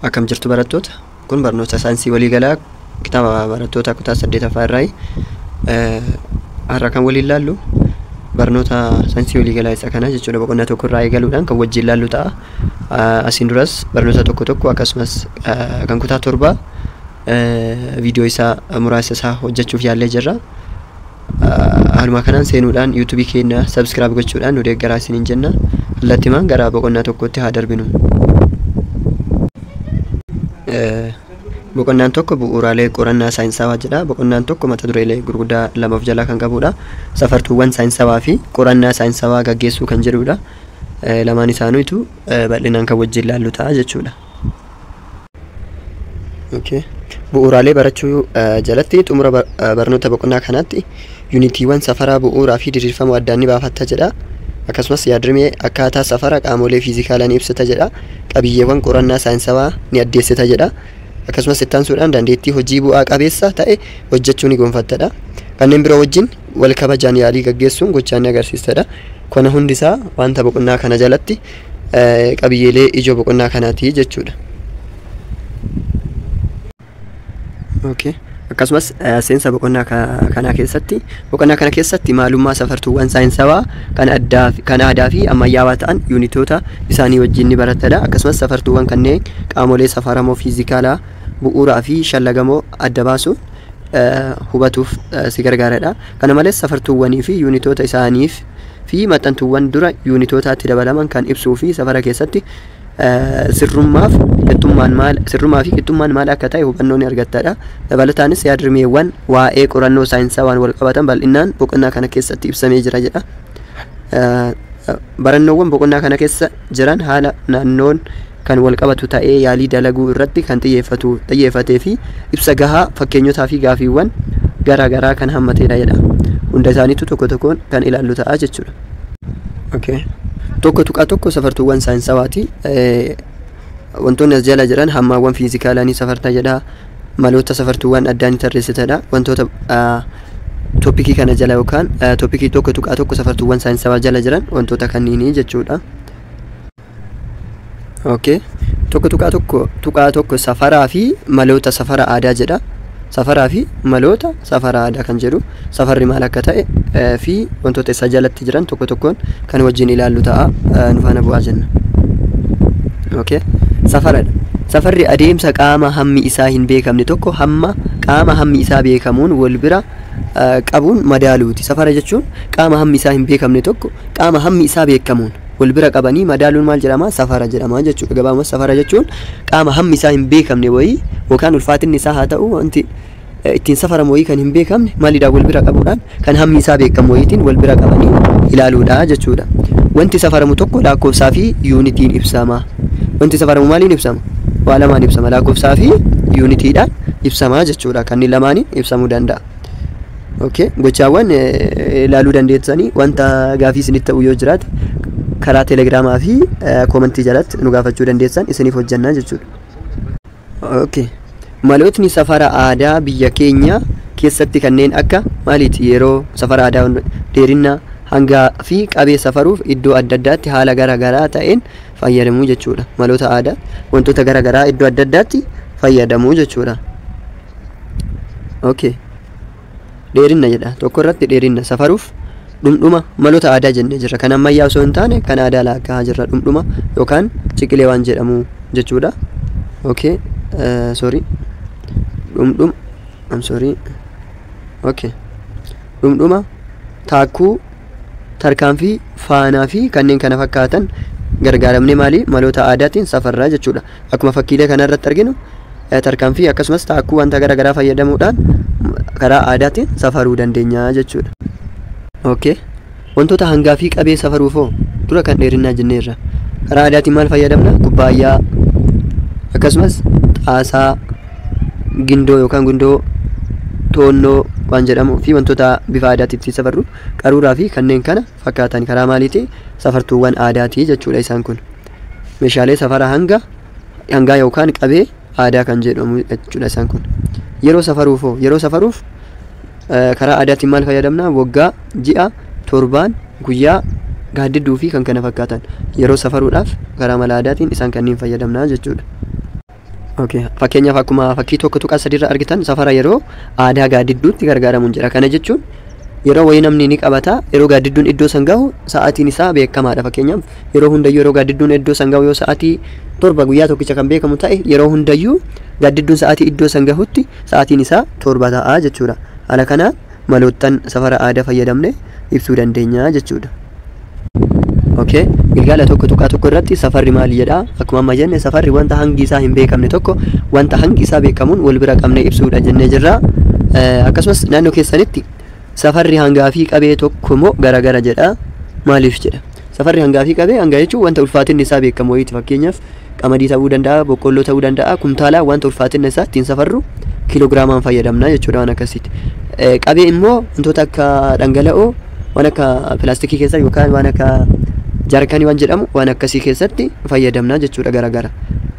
Akkam jirtu barattoota. Kun barnoota saayinsii waliigalaa kitaaba barattoota kutaa 8ffaa irraa har'a kan waliin ilaallu barnoota saayinsii waliigalaa isa kana jechuudha. Boqonnaa tokko irraa eegaluudhaan kan wajjin ilaallu ta'a. Asiin duras barnoota tokko akkasumas kan kutaa 7 viidiyoo isaa muraasa isaa hojjechuuf yaallee jirra. Haaluma kanaan seenuudhaan YouTube keenya subscribe gochuudhaan nu deeggaraa isiniin jenna. Kallattimaan gara boqonnaa tokkotti haa darbinu. Boqonnaan tokko bu'uuraalee qorannaa saayinsawaa jedha. Boqonnaan tokko mata dureelee gurguddaa lama of jalaa kan qabudha. Safartuuwwan saayinsawaa fi qorannaa saayinsawaa gaggeessuu kan jedhudha. Lamaan isaaniitu bal'inaan kan wajjin ilaallu ta'a jechuudha. Bu'uuraalee barachuu jalatti xumura barnoota boqonnaa kanaatti yuunitiiwwan safaraa bu'uuraa fi diriirfama addaan ni baafatta jedha. Akkasumas yaadrimee akkaataa safara qaamolee fiizikaalaa ni ibsita jedha. Qabiyyeewwan qorannaa saayinsawaa ni addeessita jedha. Akkasumas ittaansuudhaan dandeettii hojii bu'aa qabeessa ta'e hojjechuu ni gonfattadha. Kanneen biroo wajjin wal kabajaan yaalii gaggeessuun gochaa ni agarsiistadha. Kana hundisaa wanta boqonnaa kana jalatti qabiyyeelee ijoo boqonnaa kanaati jechuudha. Akkasumas seensa boqonnaa kana keessatti maalummaa safartuuwwan saayinsawaa kan aadaa fi ammayyaawaa ta'an yuunitoota isaanii wajjin ni barattadha. Akkasumas safartuuwwan kanneen qaamolee safaramoo fiizikaalaa bu'uuraa fi shallagamoo adda baasuun hubatuuf si gargaaradha. Kana malees safartuuwwanii fi yuunitoota isaaniif fi maxxantuuwwan dura yuunitootaatti dabalaman kan ibsuu fi safara keessatti sirrummaa fi qixxummaan maal akka ta'e hubannoo ni argattadha. Dabalataanis yaadrimeewwan waa'ee qorannoo saayinsawaan wal qabatan bal'inaan boqonnaa kana keessatti ibsamee jira jedha. Barannoowwan boqonnaa kana keessa jiran haala naannoon kan wal qabatu ta'ee yaalii dalaguu irratti kan xiyyeeffatee fi ibsa gahaa fakkeenyotaa fi gaafiiwwan garaagaraa kan hammatedha jedha. Hunda isaaniitu tokko tokkoon kan ilaallu ta'a jechuudha. Tuqaa tokko safartuuwwan saayinsawaati. Wantoonni as jala jiran hammaawwan fiizikaalaa ni safarta jedha. Maloota safartuuwwan addaa ni tarreessitadha. Wantoota toopikii kana jala yookaan toopikii tuqaa tokko safartuuwwan saayinsawaa jala jiran wantoota kanniini jechuudha. Tuqaa tokko safaraa fi maloota safara aadaa jedha. Safaraa fi maloota safara aadaa kan jedhu safarri maal akka ta'e fi wantoota isa jalatti jiran tokko tokkoon kan wajjin ilaallu ta'a. Nu faana bu'aa jenna. Safaradha. Safarri adeemsa qaama hammi isaa hin beekamne tokko hamma qaama hammi isaa beekamuun wal bira qabuun madaaluuti. Safara jechuun qaama hammi isaa hin beekamne tokko qaama hammi isaa beekamuun wal bira qabanii madaaluun maal jedhama? Safara jedhama jechuudha. Gabaabumatti safara jechuun qaama hammi isaa hin beekamne wayii yookaan ulfaatinni isaa haa ta'u wanti ittiin safaramu wayii kan hin beekamne maalidha wal bira qabuudhaan kan hammi isaa beekamu wayiitiin wal bira qabanii ilaaluudha jechuudha. Wanti safaramu tokko lakkoofsaa fi yuunitiin ibsama. Wanti safaramu maaliin ibsama? Waa lamaan ibsama. Lakkoofsaa fi yuunitiidhaan ibsama jechuudha. Kanneen lamaaniin ibsamuu danda'a. Gochaawwan ilaaluu dandeessanii wanta gaafii isinitti ta'u yoo jiraate karaa teelegiraamaa fi koomentii jalatti nu gaafachuu dandeessan isiniif hojjannaa jechuudha. Malootni safara aadaa biyya keenya keessatti kanneen akka maaliiti? Yeroo safara aadaa dheerina hangaa fi qabee safaruuf iddoo adda addaatti haala garaagaraa ta'een fayyadamuu jechuudha. Maloota aadaa wantoota garaagaraa iddoo adda addaatti fayyadamuu jechuudha. Dheerina jedha. Tokko irratti dheerina safaruuf dhumdhuma maloota aadaa jennee jirra. Kan ammayyaa osoo hin taane kan aadaa laakkaa jirra. Dhumdhuma yookaan ciqilee waan jedhamu jechuudha. Dhumdhuma taakkuu tarkaanfii faanaa fi kanneen kana fakkaatan gargaaramne maali? Maloota aadaatiin safarraa jechuudha. Akkuma fakkiilee kana irratti arginu tarkaanfii akkasumas taakkuu wanta garaagaraa fayyadamuudhaan karaa aadaatiin safaruu dandeenya jechuudha. Wantoota hangaa fi qabee safaruufoo dura kan dheerinaa jenneerra. Karaa aadaatiin maal fayyadamna? Kubbaayyaa akkasumas xaasaa, gindoo yookaan gundoo, toonnoo waan jedhamu fi wantoota bifa aadaatiitti safarru qaruuraa fi kanneen kana fakkaatan karaa maaliiti? Safartuuwwan aadaati jechuudha isaan kun. Meeshaalee safara hangaa yookaan qabee aadaa kan jedhamu jechuudha isaan kun. Yeroo safaruuf karaa aadaatiin maal fayyadamna? Waggaa, ji'a, torbaan, guyyaa, gaaddidduu fi kan kana fakkaatan yeroo safaruudhaaf karaa mala aadaatiin isaan kanneen fayyadamna jechuudha. Fakkeenyaaf akkuma fakkii tokko tuqaa sadiirra argitan safara yeroo aadaa gaaddidduutti gargaaramuun jira. Kana jechuun yeroo wayii namni ni qabata, yeroo gaaddidduun iddoo san gahu sa'aatiin isaa beekamaadha. Fakkeenyaaf yeroo hundayyuu yeroo gaaddidduun iddoo san gahu yoo sa'aatii 7 guyyaa tokkicha kan beekamu ta'e yeroo hundayyuu gaaddidduun sa'aatii iddoo san gahutti sa'aatiin isaa 7 ta'a jechuudha. Haala kanaan maloottan safara aadaa fayyadamne ibsuu dandeenya jechuudha. Gilgaala tokko tuqaa tokko irratti safarri maali jedha. Akkuma amma jenne safarri wanta hangi isaa hin beekamne tokko wanta hangi isaa beekamuun wal bira qabne ibsuudha jennee jirra. Akkasumas naannoo keessanitti safarri hangaa fi qabee tokko moo garagara jedha. Maaliif jedha? Safarri hangaa fi qabee, hangaa jechuun wanta ulfaatinni isaa beekamu wayiiti. Fakkeenyaaf qamadii ta'uu danda'a, boqqolloo ta'uu danda'a, kumtaalaa wanta ulfaatinni isaa ittiin safarru kiilogiraamaan fayyadamna jechuudha waan akkasiiti. Qabee immoo wantoota akka dhangala'oo waan akka pilaastikii keessa yookaan waan akka jaarkanii waan jedhamu waan akkasii keessatti fayyadamna jechuudha garagara.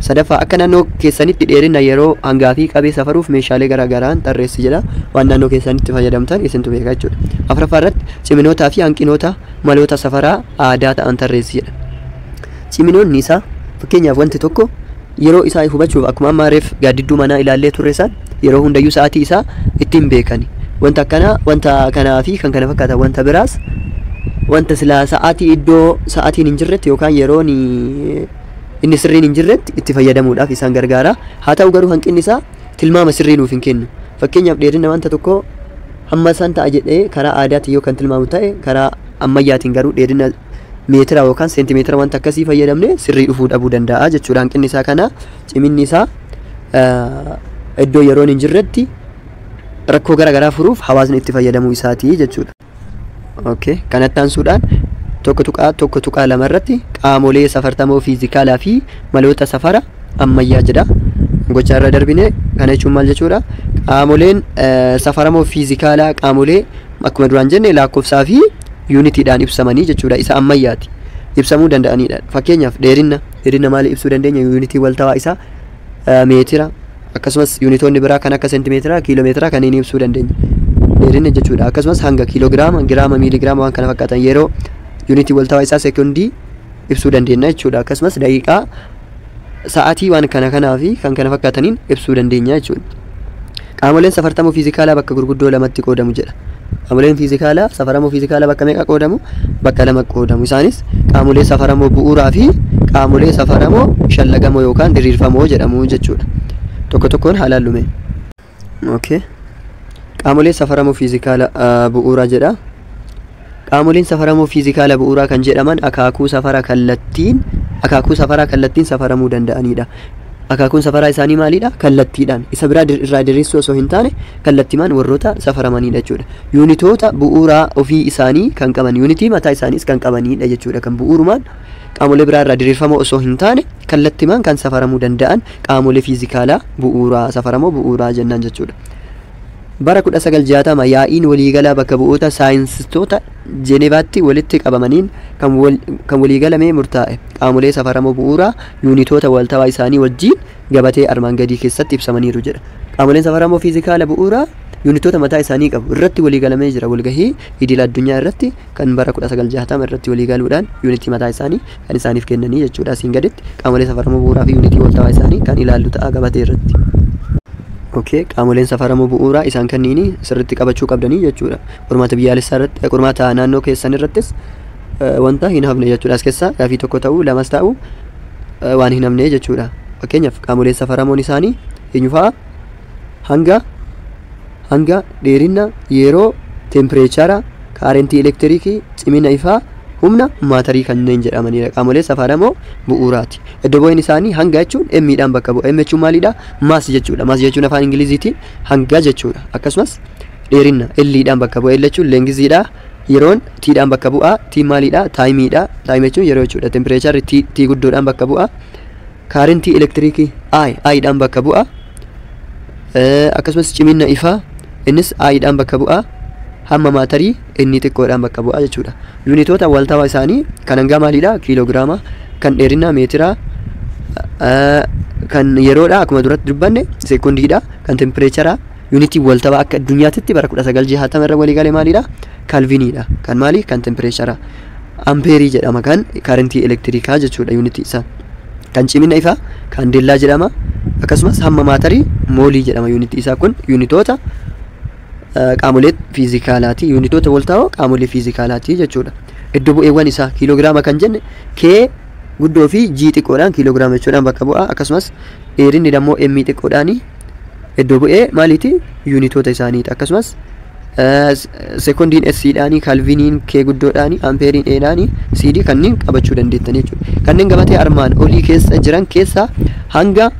Sadaffaa akka naannoo keessanitti dheerina yeroo hangaa fi qabee safaruuf meeshaalee garagaraan tarreessi jedha. Waan naannoo keessanitti fayyadamtan isintu beeka jechuudha. Afuraffaa irratti ciminootaa fi hanqinoota maloota safaraa aadaa ta'an tarreessi jedha. Ciminoonni isaa fakkeenyaaf wanti tokko yeroo isaa hubachuuf akkuma amma reef gaaddidduu manaa ilaallee turreessan yeroo hundayyuu sa'aatii isaa ittiin beekani. Wanta akkanaa wanta kanaa fi kan kana fakkaatan wanta biraas wanta silaa sa'aatii iddoo sa'aatiin hin jirretti yookaan yeroon inni sirriin hin jirretti itti fayyadamuudhaaf isaan gargaara. Haa ta'u garuu hanqinni isaa tilmaama sirrii nuuf hin kennu. Fakkeenyaaf dheerina wanta tokko hamma isaan ta'a jedhee karaa aadaatiin yoo kan tilmaamu ta'e karaa ammayyaatiin garuu dheerina meetira yookaan seentimeetira wanta akkasii fayyadamne sirrii dhufuu dhabuu danda'a jechuudha. Hanqinni isaa kana ciminni isaa iddoo yeroon hin jirretti rakkoo garaagaraa furuuf hawaasni itti fayyadamuu isaati jechuudha. Kanatti aansuudhaan tokko tuqaa lama irratti qaamolee safartamoo fiizikaalaa fi maloota safara ammayyaa jedha. Gochaa irra darbine kana jechuun maal jechuudha? Qaamoleen safaramoo fiizikaalaa qaamolee akkuma duraan jenne lakkoofsaa fi yuunitiidhaan ibsamanii jechuudha. Isa ammayyaati ibsamuu danda'anidha. Fakkeenyaaf dheerina maali ibsuu dandeenya? Yuunitii waltawaa isaa meetira akkasumas yuunitoonni biraa kan akka seentimeetira, kiiloomeetira kanneen ibsuu dandeenya. Dheerina jechuudha. Akkasumas hanga kiiloogiraama, giraama, miiligiraama waan kana fakkaatan yeroo yuunitii waltawaa isaa seekondii ibsuu dandeenya jechuudha. Akkasumas daqiiqaa, sa'aatii waan kanaa fi kan kana fakkaataniin ibsuu dandeenya jechuudha. Qaamoleen safartamoo fiizikaalaa bakka gurguddoo lamatti qoodamu jedha. Qaamoleen fiizikaalaa safaramoo fiizikaalaa bakka meeqa qoodamu? Bakka lama qoodamu. Isaanis qaamolee safaramoo bu'uuraa fi qaamolee safaramoo shallagamoo yookaan diriirfamoo jedhamu jechuudha. Tokko tokkoon haalaan lume. Qaamolee safaramoo fiizikaalaa bu'uuraa jedha. Qaamoleen safaramoo fiizikaalaa bu'uuraa kan jedhaman akaakuu safaraa kallattiin safaramuu danda'anidha. Akaakuun safaraa isaanii maalidha? Kallattiidhaan. Isa biraa irraa diriirsuu osoo hin taane kallattiimaan warroota safaramanidha jechuudha. Yuunitoota bu'uuraa ofii isaanii kan qaban, yuunitii mataa isaaniis kan qabanidha jechuudha. Kan bu'uurumaan qaamolee biraa irraa diriirfamoo osoo hin taane kallattiimaan kan safaramuu danda'an qaamolee fiizikaalaa bu'uuraa safaramoo bu'uuraa jennaan jechuudha. Bara 1960 yaa'iin waliigalaa bakka bu'oota saayinsistoota Jenevaatti walitti qabamaniin kan waliigalamee murtaa'e qaamolee safaramoo bu'uuraa yuunitoota waltawaa isaanii wajjin gabatee armaan gadii keessatti ibsamaniiru jedha. Qaamoleen safaramoo fiizikaala bu'uuraa yuunitoota mataa isaanii qabu irratti waliigalamee jira. Walgahii idil addunyaa irratti kan bara 1960 irratti waliigaluudhaan yuunitii mataa isaanii kan isaaniif kennanii jechuudha. Asiin gaditti qaamolee safaramoo bu'uuraa fi yuunitii waltawaa isaanii kan ilaallu ta'a gabatee irratti. Qaamoleen safaramoo bu'uuraa isaan kanniini sirriitti qabachuu qabdanii jechuudha. Qormaata biyyaalessaa irratti, qormaata naannoo keessan irrattis wanta hin hafne jechuudha. As keessaa gaafii tokko ta'uu lamas ta'uu waan hin hafne jechuudha. Fakkeenyaaf qaamoleen safaramoon isaanii eenyu fa'a? Hanga dheerina, yeroo, tempireechara, kaarentii elektiriikii, cimina ifaa, humna maatarii kanneen jedhamanidha. Qaamolee safaramoo bu'uuraati. Iddoo bu'een isaanii hanga jechuun emmiidhaan bakka bu'a. Emmi jechuun maalidha? Maas jechuudha. Maas jechuun afaan Ingiliziitiin hanga jechuudha. Akkasumas dheerina elliidhaan bakka bu'a. Elli jechuun leengiziidha. Yeroon tiidhaan bakka bu'a. Tiin maalidha? Taayimiidha. Taayim jechuun yeroo jechuudha. Tempireecharri tii guddoodhaan bakka bu'a. Kaarentii elektiriikii aayidhaan bakka bu'a. Akkasumas cimina ifaa innis aayidhaan bakka bu'a. Hamma maatarii inni xiqqoodhaan bakka bu'a jechuudha. Yuunitoota waltawaa isaanii kan hangaa maalidha? Kiiloogiraama, kan dheerinaa meetira, kan yeroodha akkuma duratti dubbanne seekondiidha, kan tempireechara, yuunitii waltawaa akka addunyaatti bara 1960 irra waliigale maalidha? Kalviniidha. Kan maali? Kan tempireechara. Ampeerii jedhama kan kaarentii elektiriikaa jechuudha yuunitii isaa. Kan cimina ifaa kaandeellaa jedhama. akkasumas hamma maatarii moolii jedhama. Yuunitii isaa kun yuunitoota qaamolee fiizikaalaati. Yuunitoota voltaawoo qaamolee fiizikaalaati jechuudha. Iddoo bu'eewwan isaa kiiloogiraama kan jenne K guddoo fi G xiqqoodhaan kiiloogiraama jechuudhaan bakka bu'a. Akkasumas dheerinni immoo M xiqqoodhaan iddoo bu'ee maaliiti yuunitoota isaaniiti. Akkasumas sekondiin S dhaani, kalviniin K guddoodhaani, ampeeriin E dhaani, CD kanneen qabachuu dandeettan jechuudha. Kanneen gabatee armaan olii keessa jiran keessaa hanga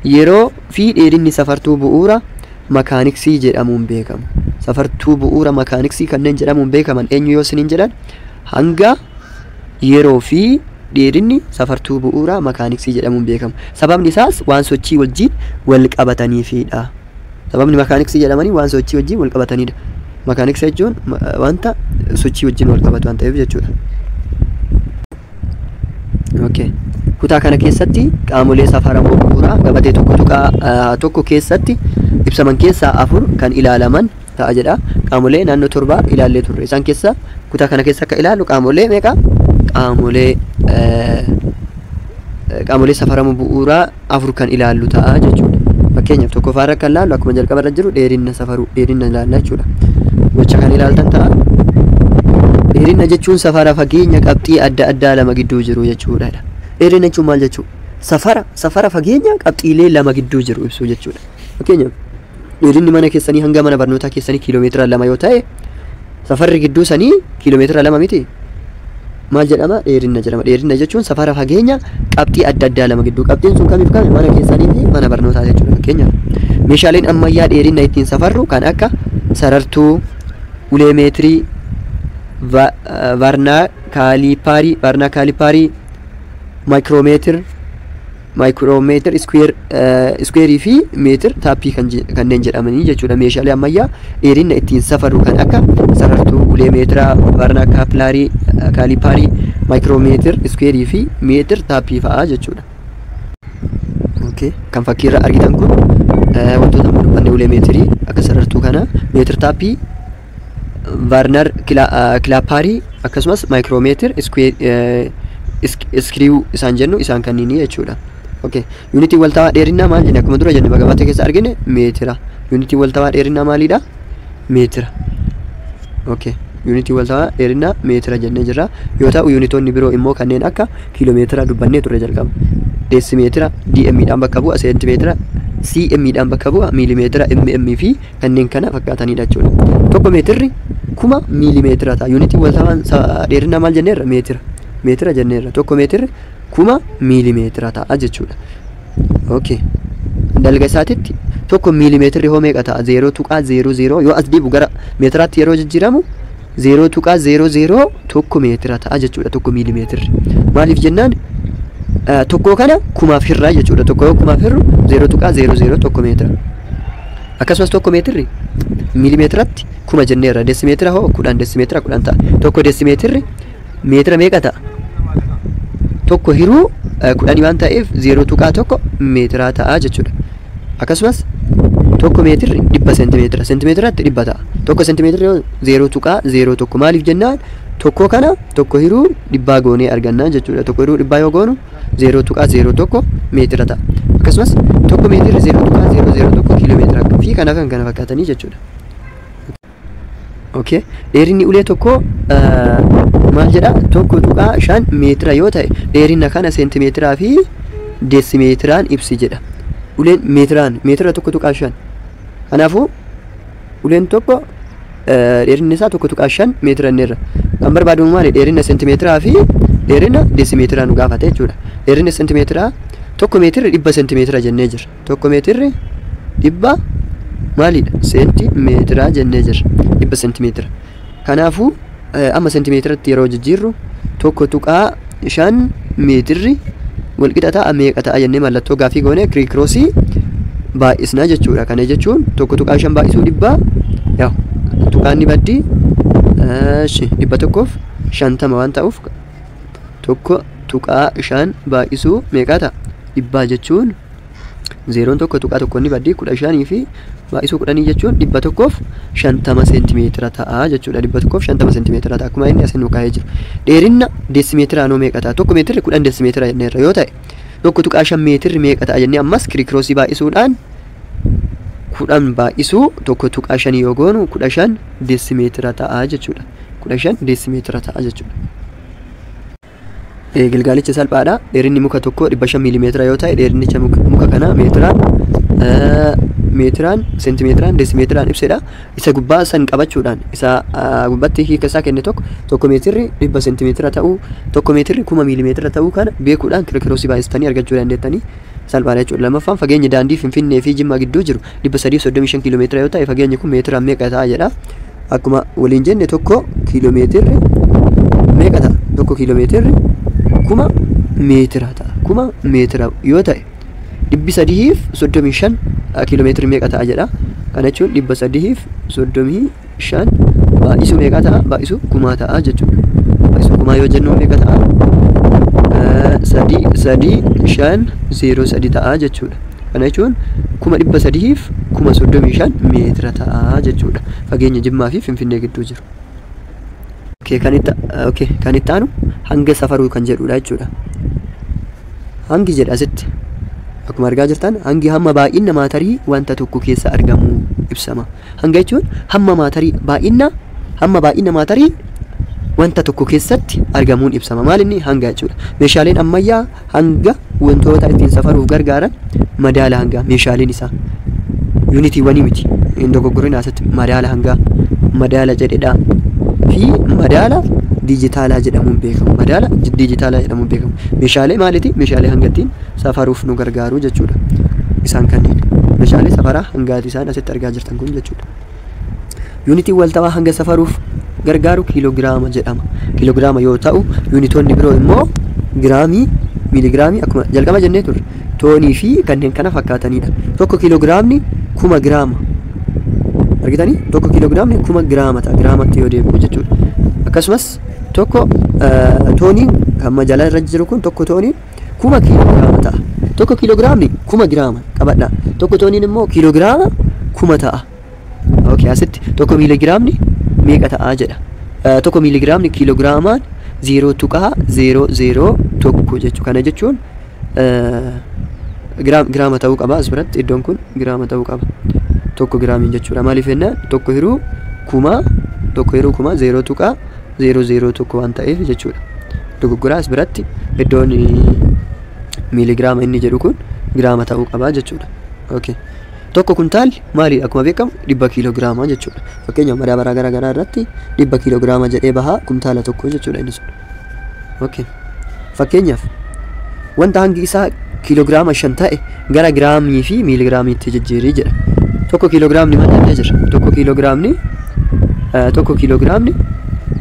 yeroo fi dheerinni safartuu bu'uura makaaniksii jedhamuun beekamu. Safartuu bu'uura makaaniksii kanneen jedhamuun beekaman eenyu yoo isiniin jedhan hanga yeroo fi dheerinni safartuu bu'uura makaaniksii jedhamuun beekamu. Sababni isaas waan sochii wajjin wal qabataniifidha. Sababni makaaniksii jedhamanii waan sochii wajjin wal qabatanidha. Makaaniksii jechuun wanta sochii wajjin wal qabatu waan ta'eef jechuudha. Okay. Kutaa kana keessatti qaamolee safaramoo bu'uuraa gabatee tokko keessatti ibsaman keessaa 4 kan ilaalaman ta'a jedha. Qaamolee naannoo 7 ilaallee turre. Isaan keessaa kutaa kana keessa akka ilaalu qaamolee meeqa? Qaamolee safaramoo bu'uuraa 4 kan ilaallu ta'a jechuudha. Fakkeenyaaf tokkoffaarra kan ilaallu akkuma jalqabarra jiru dheerina safaruu, dheerina ilaalla jechuudha. Gocha kan ilaaltan ta'a. Dheerina jechuun safara fageenya qabxii adda addaa lama gidduu jiru jechuudha. Dheerina jechuun maal jechuudha? Safara fageenya qabxiilee lama gidduu jiru ibsu jechuudha. Fakkeenyaaf dheerinni mana keessanii hanga mana barnootaa keessanii kiiloomeetira 2 yoo ta'e safarri gidduu sanii kiiloomeetira 2 miti. Maal jedhama? Dheerina jedhama. Dheerina jechuun safara fageenya qabxii adda addaa lama gidduu. Qabxiin sun kamiif kami? Mana keessanii fi mana barnootaa jechuudha. Fakkeenyaaf meeshaaleen ammayyaa dheerina ittiin safarru kan akka sarartuu, ulee meetirii, varnaa kaaliparii, maayikiroomeetir, iskuweerii fi meetir taappii kanneen jedhamanii jechuudha. Meeshaalee ammayyaa dheerina ittiin safarru kan akka sarartuu, ulee meetiraa, varnaa kaaliparii, maayikiroomeetir, iskuweerii fi meetir taappii fa'aa jechuudha. Kan fakkiirra argitan kun wantoota amma dubbanne ulee meetirii akka sarartuu kana, meetir taappii, varnar kilaaparii akkasumas maayikiroomeetir, iskiriiw isaan jennu isaan kanniini jechuudha. Yuunitii waltawaa dheerinaa maal jenne? Akkuma dura jenne gabatee keessa argine meetira. Yuunitii waltawaa dheerinaa maalidha? Meetira. Yuunitii waltawaa dheerinaa meetira jennee jirra. Yoo ta'u yuunitoonni biroo immoo kanneen akka kiiloomeetira dubbannee turre jalqaba. Deesimeetira DM dhaan bakka bu'a, seentimeetira CM dhaan bakka bu'a, miilimeetira MM fi kanneen kana fakkaatanidha jechuudha. Tokko meetirri 1000 miilimeetira ta'a. Yuunitii waltawaan dheerinaa maal jenneerra? Meetira jenneerra. Tokko meetirri 1000 miilimeetira ta'a jechuudha. Dalga isaatitti tokko miilimeetirri hoo meeqa ta'a? 0.00 yoo as deebu gara meetiraatti yeroo jijjiiramu 0.00 tokko meetira ta'a jechuudha. Tokko miilimeetirri maaliif jennaan tokko kana 1000 hirraa jechuudha. Tokko yoo 1000 hirru 0.00 tokko meetira. Akkasumas tokko meetirri miilimeetiratti 1000 jenneerra. Deesimeetira hoo 10 deesimeetira 10 ta'a. Tokko deesimeetirri meetira meeqa ta'a? Tokko hiruu 10 waan ta'eef 0.1 meetira ta'a jechuudha. Akkasumas tokko meetirri 100 sentimeetira. Sentimeetiratti 100 ta'a. Tokko sentimeetirri 0.01 maaliif jennaan tokko kana tokko hiruu 100 goonee arganna jechuudha. Tokko hiruu 100 yoo goonu 0.01 meetira ta'a. Akkasumas tokko meetirri 0.001 kiiloomeetira fi kana fakkaatanii jechuudha. Dheerinni ulee tokko maal jedha? 1.5 meetira yoo ta'e dheerina kana seentimeetiraa fi deesimeetiraan ibsi jedha. Uleen meetira 1.5. Kanaafuu uleen tokko dheerinni isaa 1.5 meetira inneerra. Kan barbaadamu maali? Dheerina seentimeetiraa fi dheerina deesimeetiraa nu gaafate jechuudha. Dheerinni seentimeetiraa tokko meetirri 100 sentimeetira jennee jirra. Tokko meetirri 100 maalidha? Seentimeetira jennee jirra. 100 sentimeetira. Kanaafuu amma sentimeetiratti yeroo jijjiirru 1.5 meetirri walqixa ta'a meeqa ta'a jennee mallattoo gaafii goone kirikiroosii baay'isna jechuudha. Kana jechuun 1.5 baay'isuu 100 tuqaanni baddii 150 waan ta'uuf 1.5 baay'isuu meeqa ta'a? 100 jechuun 0.1 baddii 15 fi baay'isuu 10 jechuun 150 sentimeetira ta'a jechuudha. 150 sentimeetira ta'a akkuma inni asin nu kaa'ee jiru. Dheerina deesimeetira noo meeqa ta'a? Tokko meetirri 10 deesimeetira jenneerra yoo ta'e tokko tuqaa 5 meetirri meeqa ta'a jennee ammas kirikiroosii baay'isuudhaan 10 baay'isuu tokko tuqaa 5 yoo goonu 15 deesimeetira ta'a jechuudha. 15 deesimeetira ta'a jechuudha. Gilgaalicha salphaadha. Dheerinni muka tokko 500 miilimeetira yoo ta'e dheerinnicha muka kana meetiraan seentimeetiraan deesimeetiraan ibsedha. Isa gubbaa san qabachuudhaan isa gubbaatti hiika isaa kenne tokko meetirri 100 seentimeetira ta'uu tokko meetirri 1000 miilimeetira ta'uu kana beekuudhaan kirikiroosii baay'istanii argachuu dandeettanii salphaadha jechuudha. Lammaffaan fageenyi daandii Finfinnee fi Jimmaa gidduu jiru 335 kiiloomeetira yoo ta'e fageenyi kun meetiraan meeqa ta'a jedha. Akkuma waliin jenne tokko kiiloomeetirri meeqa ta'a? Tokko kiiloomeetirri 1000 meetira ta'a. 1000 meetira yoo ta'e 335 kiiloomeetiri meeqa ta'a jedha. Kana jechuun 335 baay'isuu meeqa ta'a? Baay'isuu 1000 ta'a jechuudha. Baay'isuu 1000 yoo jennu meeqa ta'a? 3,503 ta'a jechuudha. Kana jechuun 335 meetira ta'a jechuudha. Fageenya Jimmaa fi Finfinnee gidduu jiru. Kan itti aanu hanga safaruu kan jedhudha jechuudha. Hangi jedha asitti. Akkuma argaa jirtan hangi hamma baay'ina maatarii wanta tokko keessa argamu ibsama. Hanga jechuun hamma baay'ina maatarii wanta tokko keessatti argamuun ibsama. Maal inni hanga jechuudha. Meeshaaleen ammayyaa hanga wantoota ittiin safaruuf gargaaran madaala hangaa meeshaaleen isaa yuunitiiwwanii miti. Hin dogoggorina asitti madaala hangaa madaala jedhedha fi madaala dijitaalaa jedhamuun beekamu. Madaala dijitaalaa jedhamuun beekamu. Meeshaalee maaliti? Meeshaalee hangattiin safaruuf nu gargaaru jechuudha. Isaan kanneen meeshaalee safaraa hangaati isaan asitti argaa jirtan kun jechuudha. Yuunitiin waltawaa hanga safaruuf gargaaru kiiloogiraama jedhama. Kiiloogiraama yoo ta'u yuunitoonni biroo immoo giraamii, miiligiraamii akkuma jalqaba jennee turre toonii fi kanneen kana fakkaatanidha. Tokko kiiloogiraamni 1000 giraama. Argitanii? Tokko kiiloogiraamni 1000 giraama ta'a. Giraamatti yoo deebi'u jechuudha. Akkasumas tokko tooniin hamma jala irra jiru kun tokko tooniin 1000 kiiloogiraama ta'a. Tokko kiiloogiraamni 1000 giraama qabadha. Tokko tooniin immoo kiiloogiraama 1000 ta'a. Okay, asitti tokko miiligiraamni meeqa ta'a jedha. Tokko miiligiraamni kiiloogiraamaan 0.001 jechuudha. Kana jechuun giraama ta'uu qaba. As biratti iddoon kun giraama ta'uu qaba. Tokko giraamiin jechuudha. Maaliif jennaan tokko hiruu 1000 0.001 waan ta'eef jechuudha. Dogoggoraa as biratti iddoon miiligiraama inni jedhu kun giraama ta'uu qaba jechuudha. Okay. Tokko kuntaalli maali? Akkuma beekamu 100 kiiloogiraama jechuudha. Fakkeenyaaf madaabaraa garaa garaa irratti 100 kiiloogiraama jedhee bahaa kuntaala tokko jechuudha inni sun. Okay. Fakkeenyaaf wanta hangi isaa kiiloogiraama 5 ta'e gara giraamii fi miiligiraamiitti jijjiirii jedha. Tokko kiiloogiraamni maal jennee jira? Tokko kiiloogiraamni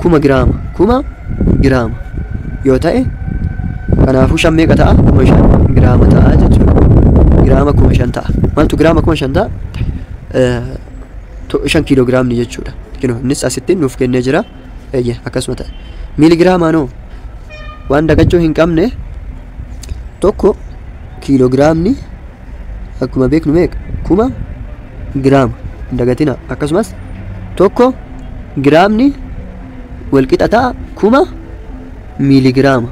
1000 giraama. 1000 giraama yoo ta'e kanaafuu 5 meeqa ta'a? 5 giraama ta'a jechuudha. Giraama 5 ta'a. Maaltu giraama 5 ta'a? 5 kiiloogiraamni jechuudha. Innis asitti nuuf kennee jira. Akkasuma ta'a. Miiligiraamaa noo waan dagachuu hin qabne tokko kiiloogiraamni akkuma beeknu meeqa? 1000 giraama. Hin dagatina. Akkasumas tokko giraamni walqixa ta'a 1000 miiligiraama.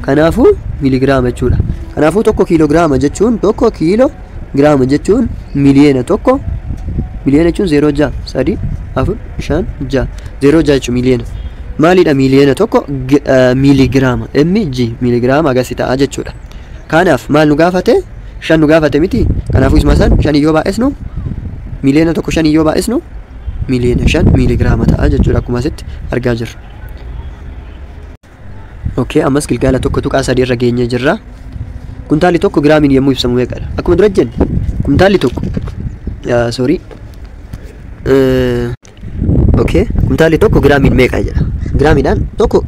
Kanaafuu miiligiraama jechuudha. Kanaafuu tokko kiiloogiraama jechuun tokko kiiloogiraama jechuun miliyeena tokko miliyeena jechuun 0.6 3 4 5 6 0.6 jechuun miliyeena. Maalidha miliyeena tokko miiligiraama mg miiligiraama agasi ta'a jechuudha. Kanaaf maal nu gaafate? 5 nu gaafate miti. Kanaafuu isuma san 5 yoo baay'isnu miliyeena tokko 5 yoo baay'isnu miliyeena 5 miiligiraama ta'a jechuudha. Akkuma asitti argaa jirra. Okay, ammas gilgaala tokko tuqaa 3 irra geenyee jirra. Kuntaalli tokko giraamiin yommuu ibsamu meeqadha? Akkuma dura jenne kuntaalli tokko kuntaalli tokko giraamiin meeqa jedha? Giraamiidhaan tokko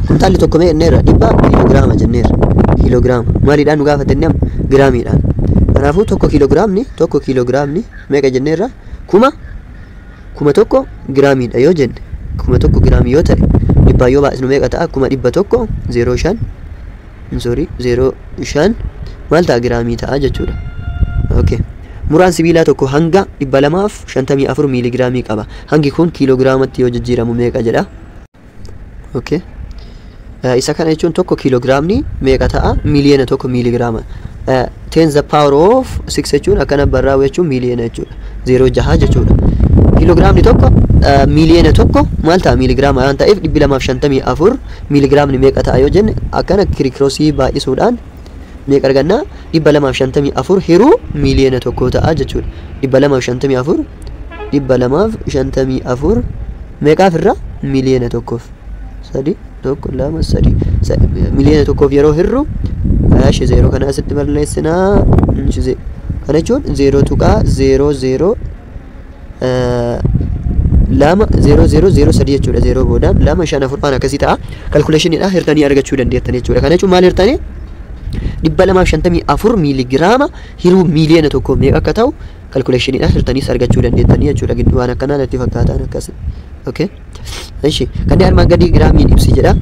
kuntaalli tokko meeqneerra? 100 kiiloogiraama jenneerra. Kiiloogiraama maaliidhaan nu gaafatenne amma? Giraamiidhaan. Kanaafuu tokko kiiloogiraamni meeqa jenneerra? 1000 giraamiidha yoo jenne 1000 giraamii yoo ta'e 100 yoo baay'isnu meeqa ta'a? 100 0.5 maal ta'a? Giraamii ta'a jechuudha. Okay. Muraan sibiilaa tokko hanga 254 miiligiraamii qaba. Hangi kun kiiloogiraamatti yoo jijjiiramu meeqa jedha? Okay. isa kana jechuun tokko kiiloogiraamni meeqa ta'a? Miiliyoona tokko miiligiraama. 10 the power of 6 jechuun akkana barraa'u jechuun miiliyoona jechuudha. 0.6 jechuudha. Kiiloogiraamni tokko miiliyoona tokko maal ta'a? Miiligiraama waan ta'eef 254 miiligiraamni meeqa ta'a yoo jenne akkana kirikiroosii baay'isuudhaan meeqa arganna? 254 hiruu miiliyoona tokko ta'a jechuudha. 254 meeqaaf irra? Miiliyoona tokkoof. Sadi tokko lama sadi miiliyoona tokkoof yeroo hirru ashi 0 kana asitti balleessinaa. Kana jechuun 0 tuqaa 00 lama 0003 jechuudha. 0 boodaan lama 5 4 waan akkasii ta'a. Kalkuleeshiniidha hirtanii argachuu dandeettan jechuudha. Kana jechuun maal hirtanii? 254 miiligiraama hiruu miiliyoona tokkoof meeqa akka ta'u kalkuleeshiniidha hirtanii argachuu dandeettan jechuudha. Gidduu waan akkanaa natti fakkaatan akkasii. Okay. Eshi kanneen armaan gadii giraamiin ibsi jedha.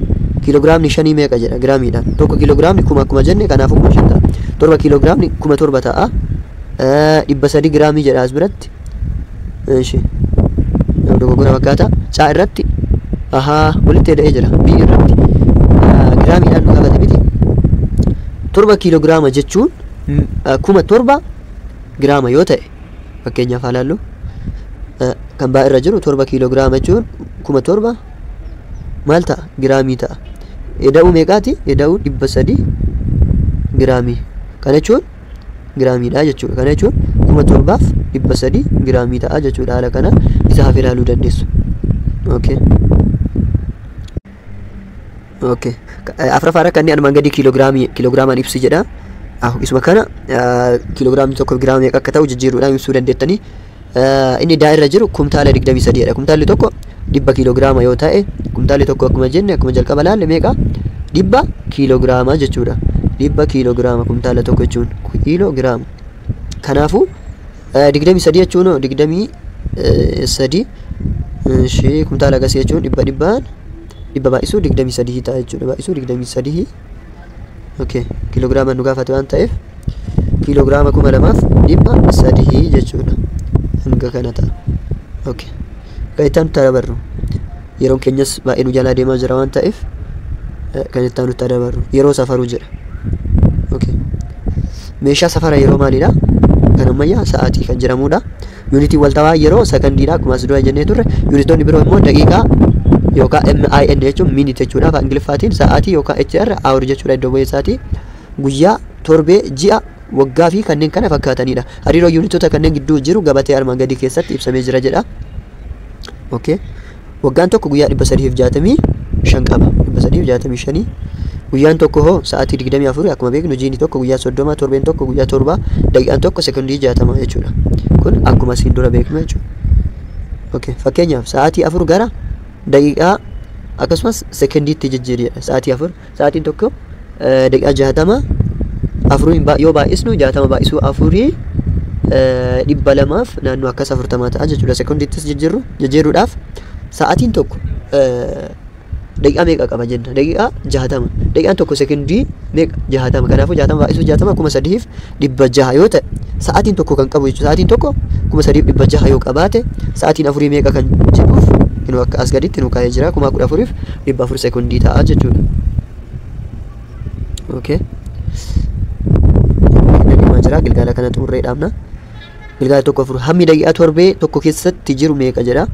Kiiloogiraamni 5 meeqa jedha giraamiidhaan. Tokko kiiloogiraamni 1000 akkuma jenne kanaafuu 5 ta'a. 7 kiiloogiraamni 1000 ta'a. 300 giraamii jedha as biratti. Eshi dogoggora fakkaata. Saa irratti walitti hidhee jira. B irratti giraamiidhaan nu qabate miti. 7 kiiloogiraama jechuun 1000 giraama yoo ta'e fakkeenyaaf haalaallu kan baa irra jiru 7 kiiloogiraama jechuun 1000 maal ta'a? Giraamii ta'a. Eda'uu meeqaati? Eda'uu 300 giraamii. Kana jechuun giraamiidha jechuudha. Kana jechuun 700 giraamii ta'a jechuudha. Haala kana isa hafe ilaaluu dandeessu. Okay. Okay. Afraffaadha kanneen armaan gadii kiilogiraamaan ibsi jedha. Isuma kana kiiloogiraamni tokko giraama meeqa akka ta'u jijjiiruudhaan ibsuu dandeettanii. Inni daa irra jiru kumtaala 23 dha. Kumtaalli tokko 100 kiiloogiraama yoo ta'e kumtaalli tokko akkuma jenne akkuma jalqaba laalle meeqa? 100 kiiloogiraama jechuudha. 100 kiiloogiraama kumtaala tokko jechuun kiiloogiraama. Kanaafuu 23 jechuun 23 shi kumtaala agasii jechuun 100 baay'isuu 23 ta'a jechuudha. Baay'isuu 23. Okay. Kiiloogiraama nu gaafate waan ta'eef kiiloogiraama 2300 jechuudha. Hanga kana ta'a. Okay. Kan itti dabarru yeroon keenyas baay'ee nu jalaa deemaa jira waan ta'eef kan itti nutti dabarru yeroo safaruu jedha. Okay. Meeshaa safara yeroo maalidha? Kan ammayyaa sa'aatii kan jedhamudha. Yuunitii waltawaa yeroo sekondiidha akkuma as dura jennee turre. Yuunitoonni biroo immoo daqiiqaa yookaan MIN jechuun minit jechuudha. Afaan Ingiliffaatiin sa'aatii yookaan HR hour jechuudha iddoo bu'eessaati. Guyyaa, torbee, ji'a, waggaa fi kanneen kana fakkaatanidha. Hariiroo yuunitoota kanneen gidduu jiru gabatee armaan gadii keessatti ibsamee jira jedha. Okay. Waggaan tokko guyyaa 365 qaba. 365. Guyyaan tokko hoo sa'aatii 24 akkuma beeknu jiini tokko guyyaa 30, torbeen tokko guyyaa 7, daqiiqaan tokko sekondii 60 jechuudha. Kun akkuma siin dura beeknu jechuudha. Okay. Fakkeenyaaf sa'aatii 4 gara daqiiqaa akkasumas sekondiitti jijjiirudha. Sa'aatii 4 sa'aatiin tokko daqiiqaa 60 afurii yoo baay'isnu 60 baay'isuu afurii 200 naannoo akkas 40 ta'a jechuudha. Sekondiittis jijjiiruudhaaf sa'aatiin tokko daqiiqaa meeqa qaba jenna? Daqiiqaa 60. Daqiiqaan tokko sekondii meeqa? 60. Kanaafuu 60 baay'isuu 60 3600 yoo ta'e sa'aatiin tokko kan qabu jechuudha. Sa'aatiin tokko 3600 yoo qabaate sa'aatiin afurii meeqa kan jedhuuf inuu akka as gaditti nu kaa'ee jira. 14,400 sekondii ta'a jechuudha. Okay. Jira gilgaala kana xumurree dhaabna. Gilgaala tokko afur hammi daqiiqaa torbee tokko keessatti jiru meeqa jedha?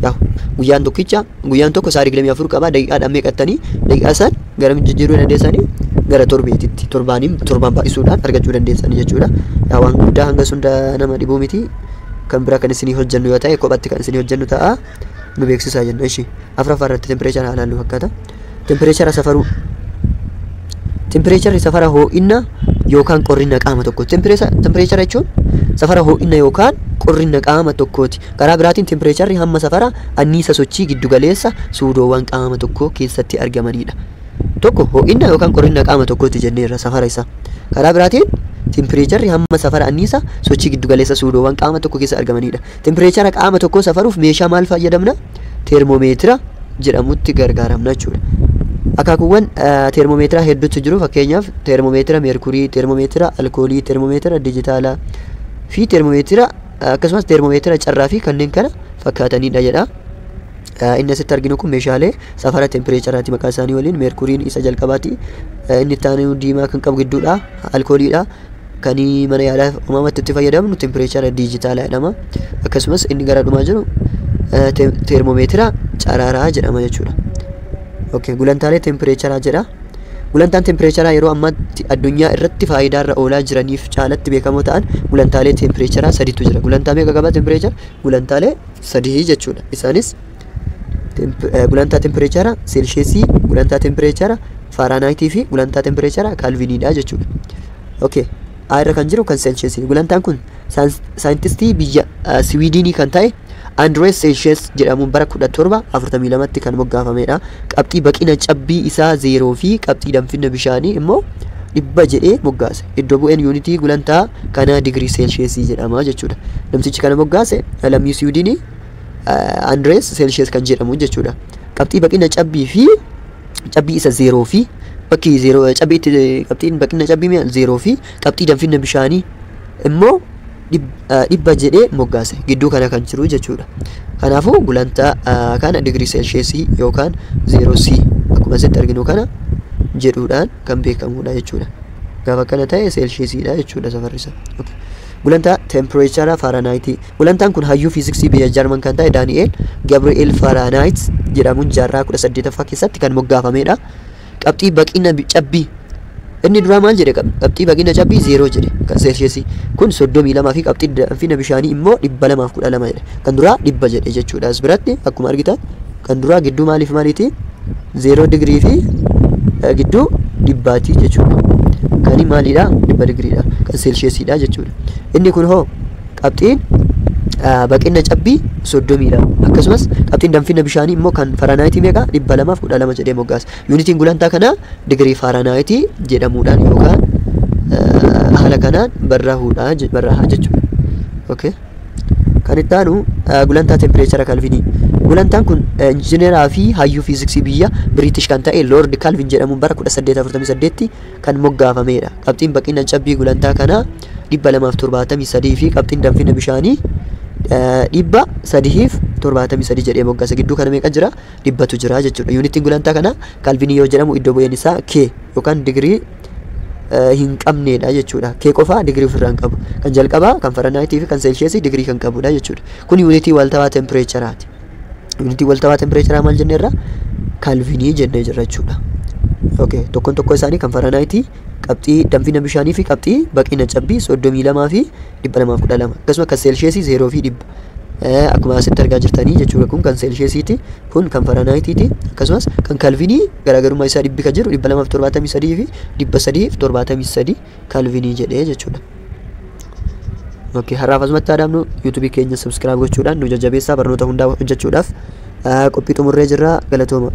Yaa guyyaan tokko sa'aatii 24 qaba. Daqiiqaadhaan meeqattanii daqiiqaa san gara jijjiiruu dandeessanii gara torbeetitti torbaan baay'isuudhaan argachuu dandeessanii jechuudha. Yaa waan guddaa hanga sunda nama dhibuu miti. Kan biraa kan isinii hojjennu yoo ta'e kophatti kan isinii hojjennu ta'a. Nu beeksisaa jenna. Ishi afuraffaa irratti tempereechara haalaallu fakkaata. Tempereechara safaruu. Tempereecharri safara ho'inna yookaan qorrina qaama tokkooti. Tempereechara jechuun safara ho'inna yookaan qorrina qaama tokkooti. Karaa biraatiin tempereecharri hamma safara anniisa sochii giddugaleessa suudoowwan qaama tokkoo keessatti argamanidha. Tokko ho'inna yookaan qorrina qaama tokkooti jenneerra safara isaa. Karaa biraatiin tempereecharri hamma safara anniisa sochii giddugaleessa suudoowwan qaama tokkoo keessa argamanidha. Tempereechara qaama tokkoo safaruuf meeshaa maal fayyadamna? Teermoomeetira jedhamutti gargaaramna jechuudha. Akaakuuwwan teermoomeetira hedduutu jiru. Fakkeenyaaf teermoomeetira meerkurii, teermoomeetira alkoolii, teermoomeetira dijitaalaa fi teermoomeetira akkasumas teermoomeetira carraa fi kanneen kana fakkaatanidha jedha. inni asitti arginu kun meeshaalee safara tempereecharaati maqaa isaanii waliin meerkuriin isa jalqabaati inni itti aanu diimaa kan qabu gidduudha alkooliidha kan mana yaalaa uumamatti itti fayyadamnu tempereechara diijitaalaa jedhama akkasumas inni gara dhumaa jiru teermoomeetira caraaraa jedhama jechuudha. Okay, gulantaalee tempereecharaa jedha. Gulantaan tempereecharaa yeroo ammaatti addunyaa irratti faayidaa irra oolaa jiraniif caalatti beekamoo ta'an gulantaalee tempereecharaa sadiitu jira. Gulantaa meeqa qaba tempereechar? Gulantaalee sadii jechuudha. Isaanis gulantaa tempereecharaa seelsheesii, gulantaa tempereecharaa faaraanaayitii fi gulantaa tempereecharaa kaalviniidha jechuudha. Okay, irra kan jiru kan seelsheesii. Gulantaan kun saayintistii biyya Swiidinii kan ta'e Andreas Celsius jedhamuun bara 1742tti kan moggaafameedha. Qabxii baqina cabbii isaa 0 fi qabxii danfina bishaanii immoo 100 jedhee moggaase. Iddoo bu'een yuunitii gulantaa kana digirii Celsius jedhama jechuudha. Namtichi kana moggaase lammii Swiidinii Andreas Celsius kan jedhamu jechuudha. Qabxii baqina cabbii fi cabbii isa 0 fi bakki 0 qabxiin baqina cabbii 0 fi qabxii danfina bishaanii immoo 100 jedhee moggaase gidduu kana kan jiru jechuudha. Kanaafuu gulantaa kana digirii Celsius yookaan 0C akkuma asitti arginu kana jedhuudhaan kan beekamudha jechuudha. Gaafa kana ta'e Celsiusdha jechuudha safarri isaa. Gulantaa tempereechara Fahrenheit. Gulantaan kun hayyuu fiiziksii biyya Jarman kan ta'e Daniel Gabriel Fahrenheit jedhamuun jaarraa 18ffaa keessatti kan moggaafameedha. Qabxii baqina cabbii inni dura maal jedhe qabxii baqina cabbii 0 jedhe kan Celsius kun 32 fi qabxii danfina bishaanii immoo 212 jedhe kan dura 100 jedhe jechuudha. As biratti akkuma argitan kan dura gidduu maaliif maaliiti 0 digirii fi gidduu 100ti jechuudha. Kan maalidha 100 digiriidha kan Celsiusdha jechuudha. Inni kun hoo qabxiin baqina cabbii 32 akkasumas qabxiin danfina bishaanii immoo kan Fahrenheit meeqa 212 jedhee moggaase. Yuunitiin gulantaa kana digirii Fahrenheit jedhamuudhaan yookaan haala kanaan barraa'uudha jechuudha. Okay. Kan itti aanu gulantaa tempereechara Kelvinii. Gulantaan kun injineeraa fi hayyuu fiiziksii biyya British kan ta'e Lord Kelvin jedhamuun bara 1848 kan moggaafameedha. Qabxiin baqina cabbii gulantaa kana 273 fi qabxiin danfina bishaanii 373 jedhee moggaase. Gidduu kana meeqa jira? 100tu jira jechuudha. Yuunitiin gulantaa kana Kelvinii yoo jedhamu iddoo bu'een isaa K yookaan digirii hin qabneedha jechuudha. K qofa digirii ofirraa hin qabu. Kan jalqabaa kan Fahrenheit fi kan Celsius digirii kan qabudha jechuudha. Kun yuunitii waltawaa tempereecharaati. Yuunitii waltawaa tempereecharaa maal jenneerra? Kelvinii jennee jirra jechuudha. Okay, tokkoon tokko isaanii kan Fahrenheit qabxii danfina bishaanii fi qabxii baqina cabbii 32 fi 212 akkasumas kan Celsius 0 fi 100 akkuma asitti argaa jirtanii jechuudha. Kun kan Celsiusiti kun kan Fahrenheititi akkasumas kan Kelvinii garaagarummaa isaa 100 kan jiru 273 fi 373 Kelvinii jedhee jechuudha. Okay, har'aaf asumatti aadaamnu YouTube keenya subscribe gochuudhaan nu jajjabeessaa barnoota hundaa hojjechuudhaaf qophii xumurree jirra. Galatooma.